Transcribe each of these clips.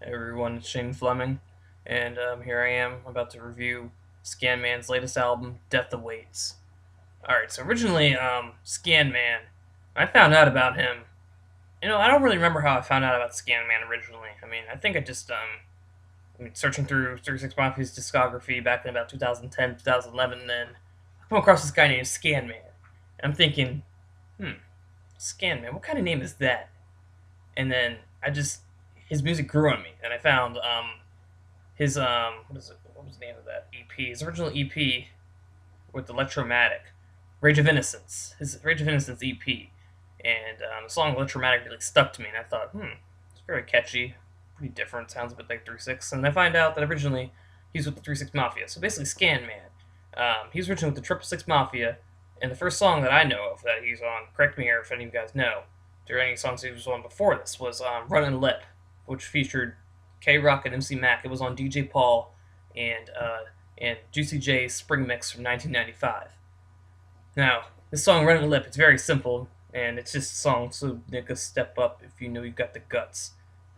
Hey everyone, it's Shane Fleming, and here I am about to review Scanman's latest album, Death Awaits. Alright, so originally, Scanman, I found out about him. I don't really remember how I found out about Scanman originally. I think I just, searching through 36 Mafia's discography back in about 2010, 2011, then I come across this guy named Scanman. And I'm thinking, hmm, Scanman, what kind of name is that? And then his music grew on me, and I found, his what was the name of that EP? His original EP with Electromatic, Rage of Innocence. His Rage of Innocence EP, and the song Electromatic really stuck to me, and I thought, it's very catchy, pretty different. Sounds a bit like 3-6, and I find out that originally he's with the 3-6 Mafia. So basically, Scan Man. He was originally with the 666 Mafia, and the first song that I know of that he's on, correct me here if any of you guys know, there are any songs he was on before this, was Runnin' Lip, which featured K Rock and MC Mac. It was on DJ Paul and Juicy J's Spring Mix from 1995. Now, this song Running Lip, it's very simple, and it's just a song, so nigga step up if you know you got the guts.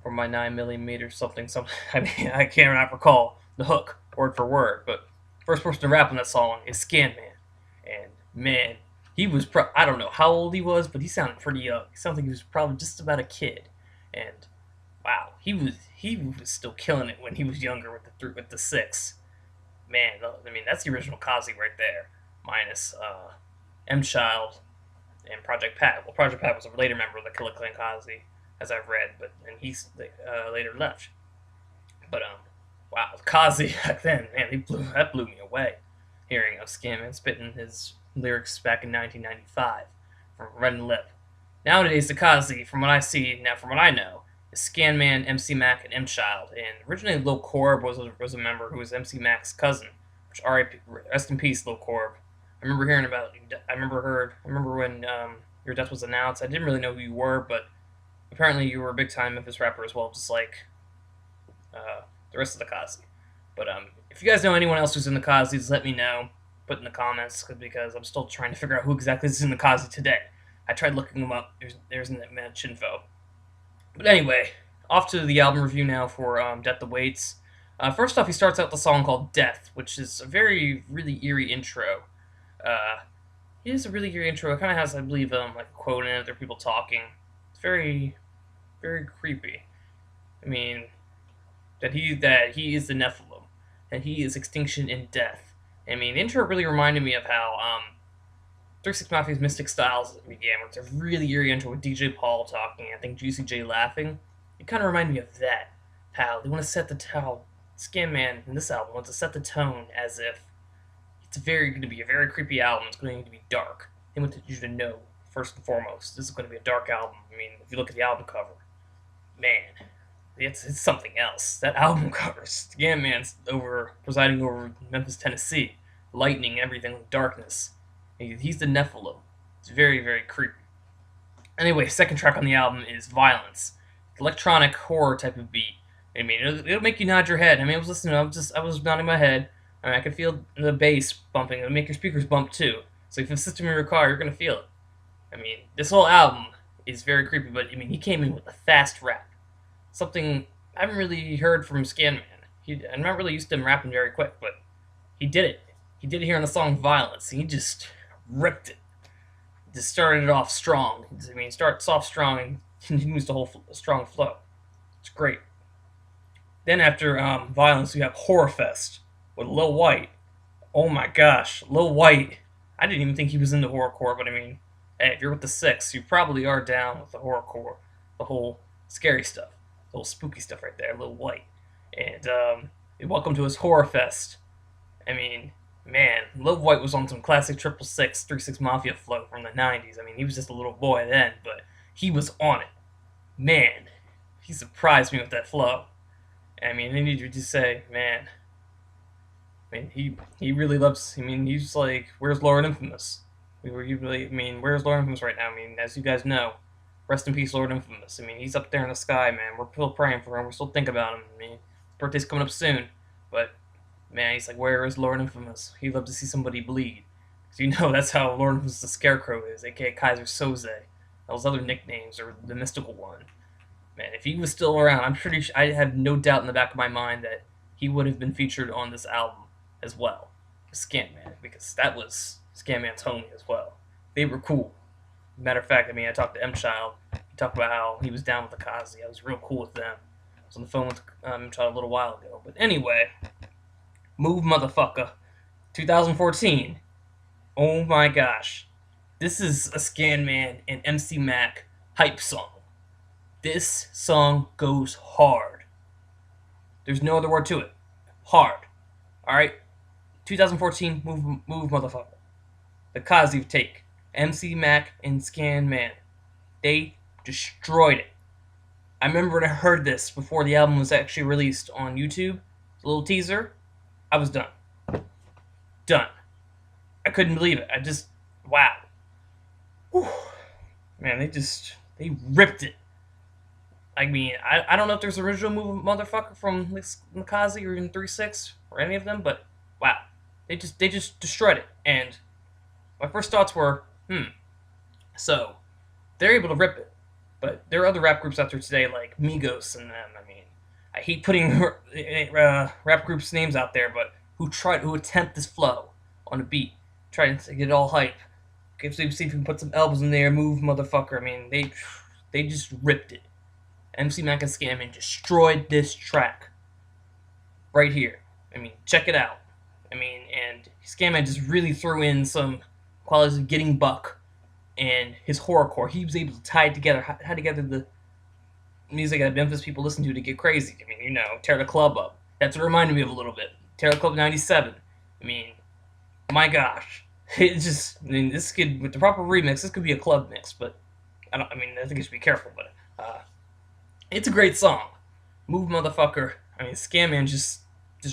For my 9mm something. I mean, I cannot recall the hook word for word, but first person to rap on that song is Scan Man. And man, I don't know how old he was, but he sounded pretty young. He sounded like he was probably just about a kid. And wow, he was still killing it when he was younger with the six. Man, that's the original Kazi right there, minus M Child and Project Pat. Well, Project Pat was a later member of the Killer Clan Kazi, as I've read, and he's later left. But wow, Kazi back then, man, that blew me away. Hearing of Scanman spitting his lyrics back in 1995 from Red and Lip. Nowadays, the Kazi, from what I see now, from what I know, is Scanman, MC Mac, and M Child. And originally, Lil Corb was a member who was MC Mac's cousin. Which R.I.P. Rest in peace, Lil Corb. I remember hearing about. I remember when your death was announced. I didn't really know who you were, but apparently you were a big time Memphis rapper as well, just like the rest of the Kazi. But if you guys know anyone else who's in the Kazis, let me know. Put in the comments because I'm still trying to figure out who exactly is in the Kazi today. I tried looking them up. There's not much info. But anyway, off to the album review now for Death Awaits. First off, he starts out the song called Death, which is a really eerie intro. It is a really eerie intro. It kind of has, I believe, like a quote in it. There are people talking. It's very, very creepy. I mean, that he is the Nephilim, and he is extinction and death. I mean, the intro really reminded me of how 36 Mafia's Mystic Styles began, with a really eerie intro with DJ Paul talking, I think Juicy J laughing. It kind of reminded me of that. How they want to set the tone. Scan Man in this album wants to set the tone as if it's going to be a very creepy album. It's going to be dark. They want you to know first and foremost this is going to be a dark album. I mean, if you look at the album cover, man, it's something else. That album cover, Scan Man's presiding over Memphis, Tennessee, lightning, everything, darkness. He's the Nephilim. It's very, very creepy. Anyway, second track on the album is Violence, electronic horror type of beat. I mean, it'll make you nod your head. I mean, I was listening. I was nodding my head. I mean, I could feel the bass bumping. It'll make your speakers bump too. So if it's system in your car, you're gonna feel it. I mean, this whole album is very creepy. But I mean, he came in with a fast rap, something I haven't really heard from Scanman. I'm not really used to him rapping very quick, but he did it. He did it here on the song Violence. He just ripped it. Just started it off strong. I mean, starts off strong and continues the whole strong flow. It's great. Then after Violence, we have Horrorfest with Lil White. Oh my gosh, Lil White. I didn't even think he was into horrorcore, but I mean, hey, if you're with the six, you probably are down with the horrorcore, the whole scary stuff, the whole spooky stuff right there, Lil White. And welcome to his Horrorfest. I mean, man, Lil White was on some classic 666, 3-6 Mafia flow from the 90s. I mean, he was just a little boy then, but he was on it. Man, he surprised me with that flow. I mean, I need you to say, man. I mean, he really loves. I mean, he's like, where's Lord Infamous? Where's Lord Infamous right now? I mean, as you guys know, rest in peace, Lord Infamous. I mean, he's up there in the sky, man. We're still praying for him. We still think about him. I mean, his birthday's coming up soon, but man, he's like, where is Lord Infamous? He'd love to see somebody bleed. Because you know that's how Lord Infamous the Scarecrow is, aka Kaiser Soze. Those other nicknames are the mystical one. Man, if he was still around, I'm pretty sure, I have no doubt in the back of my mind that he would have been featured on this album as well, Scantman, because that was Scantman's homie as well. They were cool. Matter of fact, I mean, I talked to M Child. He talked about how he was down with the Kazi. I was real cool with them. I was on the phone with M Child a little while ago. But anyway, Move Motherfucker, 2014. Oh my gosh. This is a Scanman and MC Mac hype song. This song goes hard. There's no other word to it. Hard. Alright? 2014, Move Motherfucker. The Kazi take. MC Mac and Scanman. They destroyed it. I remember when I heard this before the album was actually released on YouTube, a little teaser, I was done. Done. I couldn't believe it. Wow. Whew. Man, they ripped it. I mean, I don't know if there's original Move Motherfucker from Nakazi or even 3-6 or any of them, but wow. They just destroyed it. And my first thoughts were, so they're able to rip it. But there are other rap groups out there today like Migos and them. I mean, I hate putting rap groups' names out there, but who attempt this flow on a beat, try to get it all hype. See if we can put some elbows in there, Move Motherfucker. I mean, they just ripped it. MC Mac and Scanman destroyed this track right here. I mean, check it out. I mean, and Scanman just really threw in some qualities of getting buck and his horrorcore. He was able to tie together the music that Memphis people listen to get crazy. I mean, tear the club up. That's what it reminded me of a little bit. Tear the Club 97. I mean, my gosh. This could, with the proper remix, this could be a club mix, but I think you should be careful, but it's a great song. Move Motherfucker. I mean, Scanman just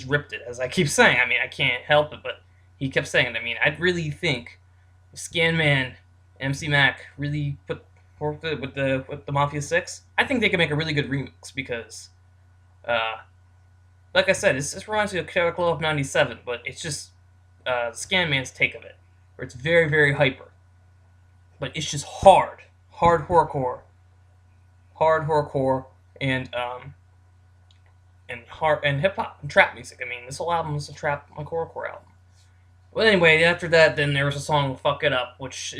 ripped it, as I keep saying. I mean, I can't help it, but he kept saying it. I mean, I really think if Scanman and MC Mac really put forth with the Mafia 6, I think they could make a really good remix because, like I said, this reminds me of Terror Club 97, but it's just Scanman's take of it, where it's very, very hyper. But it's just hard horrorcore, and hip hop and trap music. I mean, this whole album is a trap, like horrorcore album. Well, anyway, after that, then there was a song "Fuck It Up," which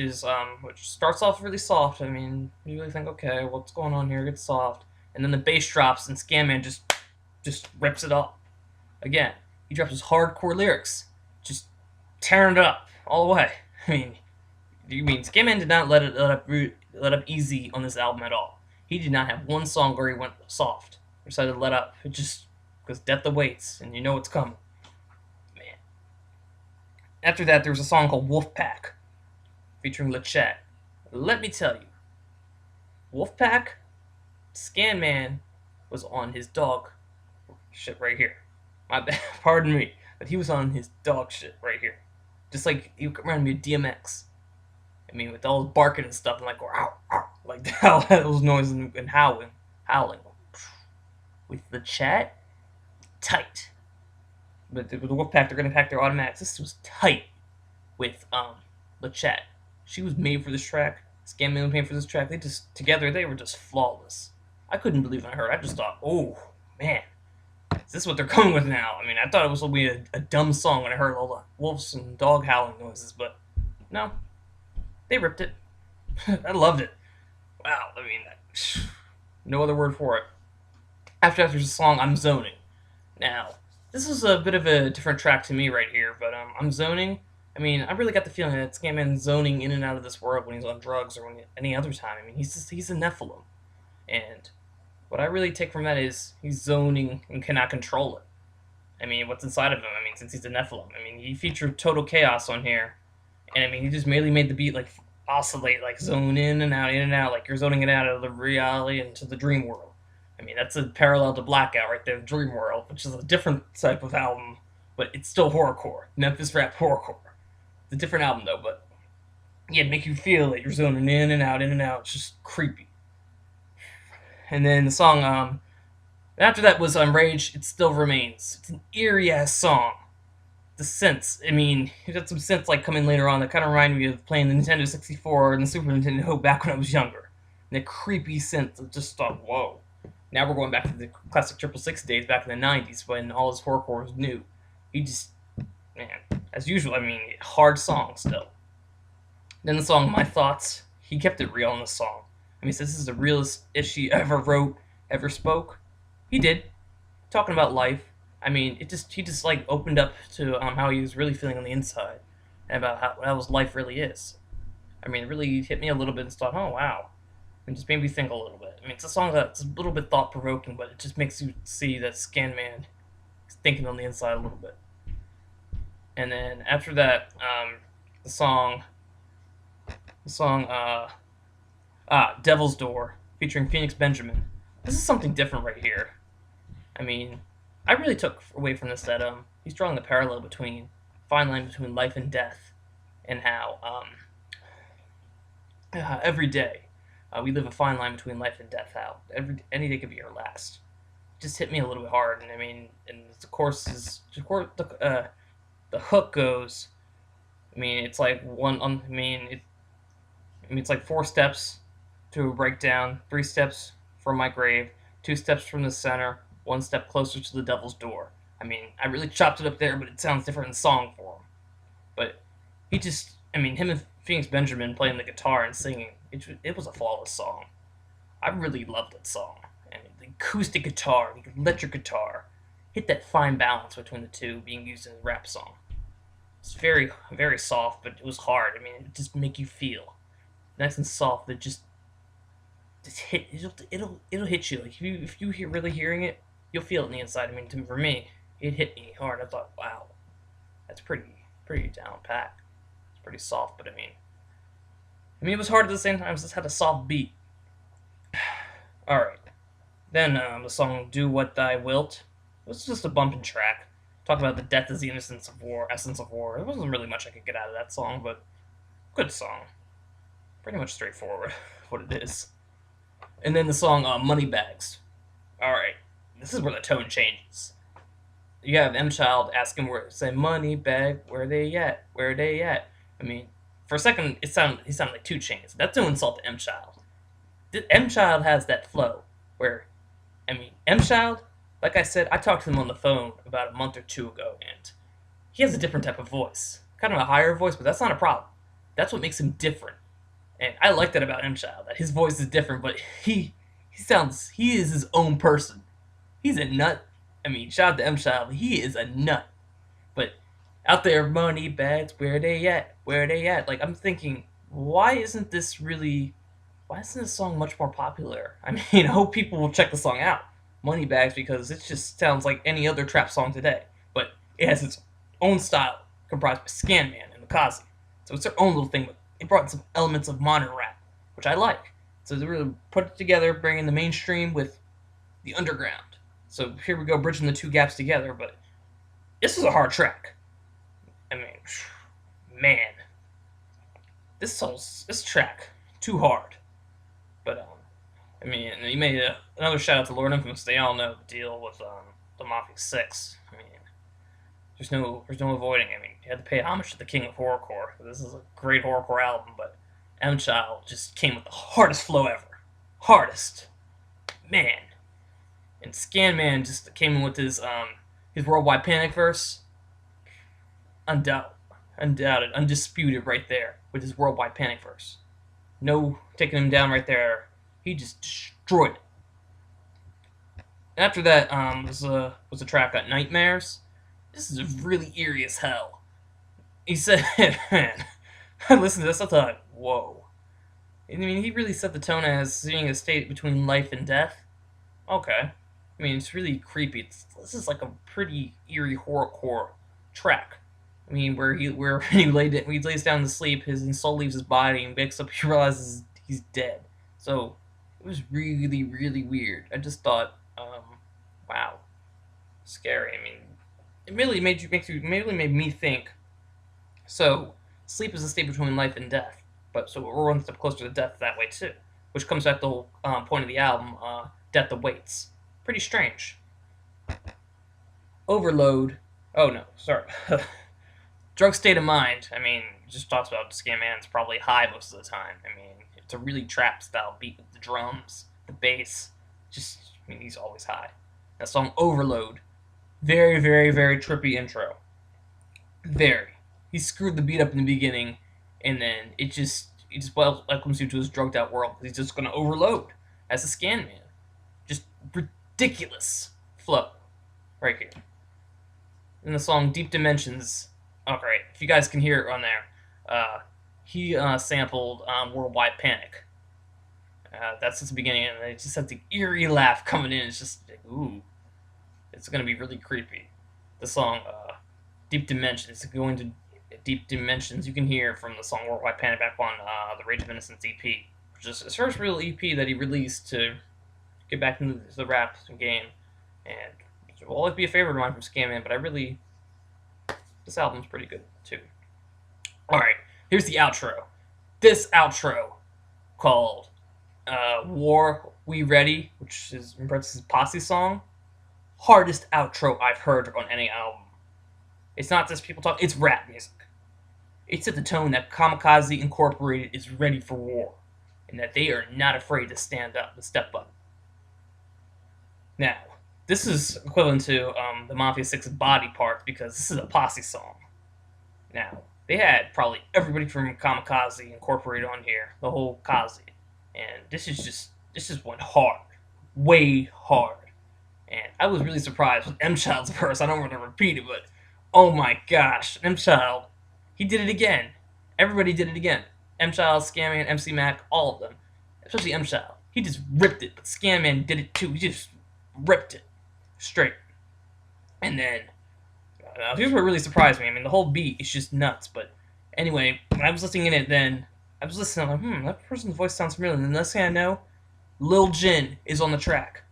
starts off really soft. I mean, you really think, okay, what's going on here? It's soft, and then the bass drops, and Scanman just rips it up. Again, he drops his hardcore lyrics, just tearing it up all the way. I mean, Scanman did not let up easy on this album at all. He did not have one song where he went soft or decided to let up. It just, because death awaits, and you know it's coming. Man. After that, there was a song called Wolfpack, featuring LeChat. Let me tell you, Wolfpack, Scanman was on his dog shit right here. My bad, pardon me, but he was on his dog shit right here. Just like he reminded me of DMX. I mean, with all his barking and stuff, and like, ow, ow, like all those noises and howling. With the chat, tight. But with the Wolfpack, they're gonna pack their automatics. This was tight with the chat. She was made for this track. Scanman was made for this track. They were just flawless. I couldn't believe when I heard it. I just thought, oh man, is this what they're coming with now? I mean, I thought it was gonna be a dumb song when I heard all the wolves and dog howling noises, but no. They ripped it. I loved it. Wow, I mean, no other word for it. After that, there's a song, I'm Zoning. Now, this is a bit of a different track to me right here, but I'm Zoning. I mean, I really got the feeling that Scanman's zoning in and out of this world when he's on drugs or any other time. I mean, he's a Nephilim. And what I really take from that is he's zoning and cannot control it. I mean, what's inside of him? I mean, since he's a Nephilim. I mean, he featured Total Chaos on here. And I mean, he just mainly made the beat like oscillate, like zone in and out, like you're zoning it out of the reality into the dream world. I mean, that's a parallel to Blackout right there, Dream World, which is a different type of album, but it's still horrorcore. Memphis rap horrorcore. It's a different album though, but yeah, make you feel that you're zoning in and out. It's just creepy. And then the song, after that was Rage, It Still Remains. It's an eerie ass song. The synths, I mean, you got some synths like coming later on that kind of remind me of playing the Nintendo 64 and the Super Nintendo back when I was younger. And the creepy synths, I just thought, whoa. Now we're going back to the classic Triple Six days back in the '90s when all his horrorcore was new. He just, man, as usual. I mean, hard song still. Then the song "My Thoughts." He kept it real in the song. I mean, this is the realest issue ever wrote, ever spoke. He did, talking about life. I mean, he just like opened up to how he was really feeling on the inside, and about how his life really is. I mean, it really hit me a little bit and thought, oh wow, and just made me think a little bit. I mean, it's a song that's a little bit thought provoking, but it just makes you see that Scanman is thinking on the inside a little bit. And then after that, the song, the song, "Devil's Door" featuring Phoenix Benjamin. This is something different right here. I mean, I really took away from this that he's drawing the parallel between fine line between life and death, and how every day we live a fine line between life and death. How any day could be our last. It just hit me a little bit hard, and I mean, and the course is the hook goes. I mean, it's like one. I mean, it's like 4 steps to a breakdown, 3 steps from my grave, 2 steps from the center, 1 step closer to the devil's door. I mean, I really chopped it up there, but it sounds different in song form. But he just, I mean, him and Phoenix Benjamin playing the guitar and singing, it was a flawless song. I really loved that song. And the acoustic guitar, the electric guitar, hit that fine balance between the two being used in a rap song. It's very, very soft, but it was hard. I mean, it just make you feel nice and soft. That just hit. It'll hit you. Like if you hear really hearing it, you'll feel it in the inside. I mean, for me, it hit me hard. I thought, wow, that's pretty down pat. It's pretty soft, but I mean, it was hard at the same time. It just had a soft beat. All right. Then the song "Do What Thou Wilt." It was just a bumping track. Talk about the death is the innocence of war, essence of war. There wasn't really much I could get out of that song, but good song. Pretty much straightforward, what it is. And then the song "Moneybags." All right, this is where the tone changes. You have M Child asking where say "Money bag, where they at? Where they at?" I mean, for a second, he sounded like 2 Chainz. That's no insult to M Child. M Child has that flow where, I mean, M Child, like I said, I talked to him on the phone about a month or two ago, and he has a different type of voice, kind of a higher voice, but that's not a problem. That's what makes him different, and I like that about M Child. That his voice is different, but he is his own person. He's a nut. I mean, shout out to M Child. He is a nut. But out there, money bags, where they at? Where they at? Like I'm thinking, why isn't this song much more popular? I mean, I hope people will check the song out, Moneybags, because it just sounds like any other trap song today. But it has its own style, comprised by Scanman and Makazi. So it's their own little thing, but it brought some elements of modern rap, which I like. So they really put it together, bringing the mainstream with the underground. So here we go, bridging the two gaps together. But this is a hard track. I mean, man, this track too hard. But I mean, he made another shout out to Lord Infamous. They all know the deal with the Mafia 6. I mean, there's no avoiding. I mean, you had to pay homage to the king of horrorcore. This is a great horrorcore album, but M Child just came with the hardest flow ever, hardest, man. And Scanman just came in with his worldwide panic verse, undoubted, undisputed, right there with his worldwide panic verse. No taking him down right there. He just destroyed it. After that was a track on Nightmares. This is really eerie as hell. He said, man, I listened to this, I thought, whoa. I mean, he really set the tone as seeing a state between life and death. Okay. I mean, it's really creepy. This is like a pretty eerie horrorcore track. I mean, where he lays down to sleep, his soul leaves his body and wakes up. He realizes he's dead. So it was really, really weird. I just thought, wow, scary. I mean, it really really made me think. So sleep is a state between life and death, but so we're one step closer to death that way too, which comes back to the whole point of the album, "Death Awaits." Pretty strange. Overload. Oh no, sorry. Drug State of Mind. I mean, just talks about Scanman's probably high most of the time. I mean, it's a really trap style beat with the drums, the bass. Just I mean, he's always high. That song Overload, very, very, very trippy intro. Very. He screwed the beat up in the beginning, and then it just welcomes you to his drugged out world. He's just gonna overload as a scan man. Just ridiculous flow right here. In the song Deep Dimensions, oh great, if you guys can hear it on there, he sampled Worldwide Panic. That's just the beginning, and it just has the eerie laugh coming in. It's just like, ooh, it's gonna be really creepy. The song Deep Dimensions, going to deep dimensions, you can hear from the song Worldwide Panic back on the Rage of Innocence EP, which is his first real EP that he released to get back into the rap game, and it will always be a favorite of mine from Scamman, but this album's pretty good too. Alright, here's the outro. This outro, called War We Ready, which is in parentheses Posse song, hardest outro I've heard on any album. It's not just people talk, it's rap music. It set the tone that Kamikaze Incorporated is ready for war, and that they are not afraid to stand up and step up. Now, this is equivalent to the Mafia 6 Body Part, because this is a Posse song. Now, they had probably everybody from Kamikaze Incorporated on here, the whole Kazi, and this just went hard, way hard. And I was really surprised with M Child's verse. I don't want to repeat it, but oh my gosh, M Child, he did it again. Everybody did it again. M Child, Scamman, MC Mac, all of them, especially M Child. He just ripped it, but Scamman did it too. He just ripped it straight. And then here's what really surprised me. I mean, the whole beat is just nuts. But anyway, when I was listening in it, then I was listening. I'm like, that person's voice sounds familiar. And the next thing I know, Lil Jin is on the track.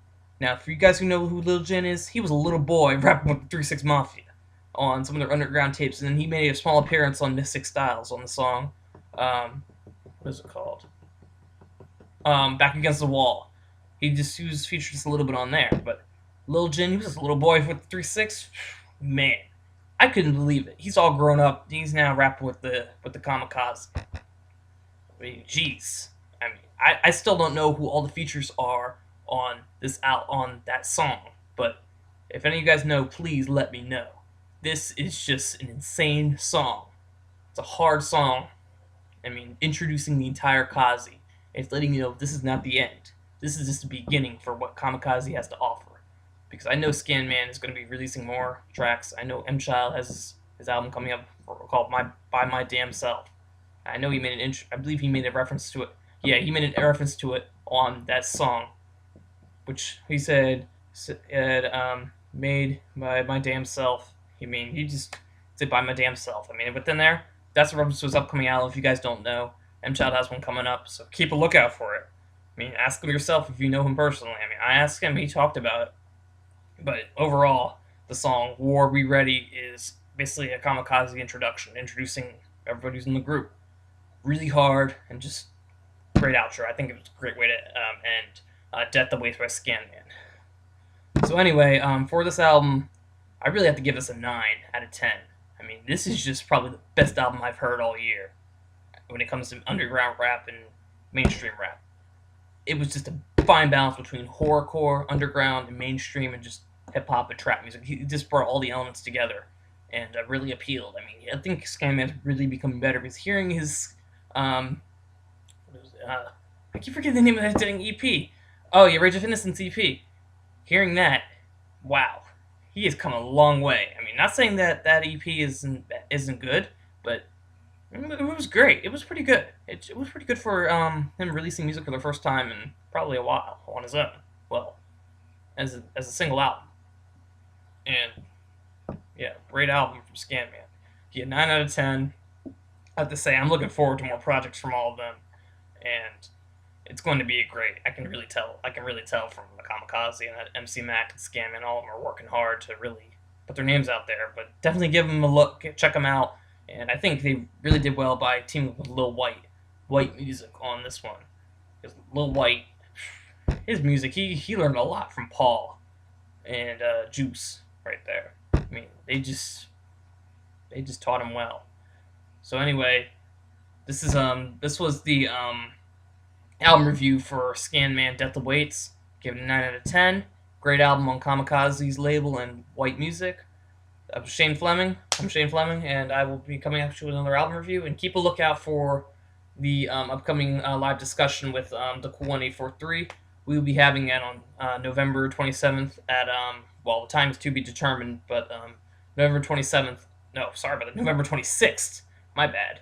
Now, for you guys who know who Lil Jin is, he was a little boy rapping with the 3 6 Mafia on some of their underground tapes, and then he made a small appearance on Mystic Styles on the song. What is it called? Back Against the Wall. He was featured just a little bit on there, but Lil Jin, he was just a little boy with 3 6. Man, I couldn't believe it. He's all grown up. He's now rapping with the Kamikaze. I mean, jeez. I mean, I still don't know who all the features are on that song, but if any of you guys know, please let me know. This is just an insane song. It's a hard song. I mean, introducing the entire Kazi. It's letting you know this is not the end. This is just the beginning for what Kamikaze has to offer. Because I know Scamman is going to be releasing more tracks. I know M Child has his album coming up called By My Damn Self. I know he made I believe he made a reference to it. Yeah, he made a reference to it on that song, which he said made by my damn self. I mean, he just said by my damn self. I mean, within there, that's a reference to his upcoming album. If you guys don't know, M Child has one coming up, so keep a lookout for it. I mean, ask him yourself if you know him personally. I mean, I asked him, he talked about it. But overall, the song War We Ready is basically a Kamikaze introduction, introducing everybody who's in the group. Really hard and just great outro. I think it was a great way to end Death Awaits by Scamman. So anyway, for this album, I really have to give this a 9 out of 10. I mean, this is just probably the best album I've heard all year when it comes to underground rap and mainstream rap. It was just a fine balance between horrorcore, underground, and mainstream, and just hip-hop and trap music. He just brought all the elements together and really appealed. I mean, I think Scamman's really becoming better because hearing his... I keep forgetting the name of that dang EP. Oh, yeah, Rage of Innocence EP. Hearing that, wow. He has come a long way. I mean, not saying that EP isn't good, but it was great. It was pretty good. It was pretty good for him releasing music for the first time in probably a while on his own. Well, as a single album. And yeah, great album from Scamman. Yeah, 9 out of 10. I have to say, I'm looking forward to more projects from all of them, and it's going to be great. I can really tell. From the Kamikaze and MC Mac and Scamman, all of them are working hard to really put their names out there. But definitely give them a look, check them out. And I think they really did well by teaming with Lil White music on this one. Because Lil White, his music, he learned a lot from Paul and Juice right there. I mean, they just taught him well. So anyway, this was the album review for Scamman Death Awaits. Give it a 9 out of 10. Great album on Kamikaze's label and White Music. I'm Shane Fleming, and I will be coming up with another album review. And keep a lookout for the upcoming live discussion with the Cool 1843. We will be having it on November 27th at, well, the time is to be determined, but November 27th, no, sorry about that, November 26th, my bad.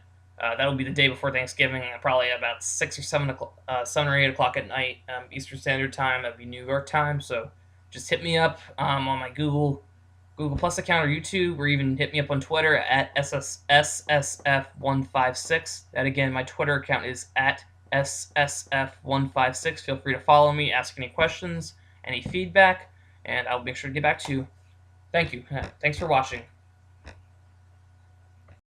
That'll be the day before Thanksgiving, probably about 6 or 7 o'clock, 7 or 8 o'clock at night, Eastern Standard Time. That'll be New York time, so just hit me up on my Google Plus account or YouTube, or even hit me up on Twitter at SSF156. That again, my Twitter account is at SSF156. Feel free to follow me, ask any questions, any feedback, and I'll make sure to get back to you. Thank you. Thanks for watching.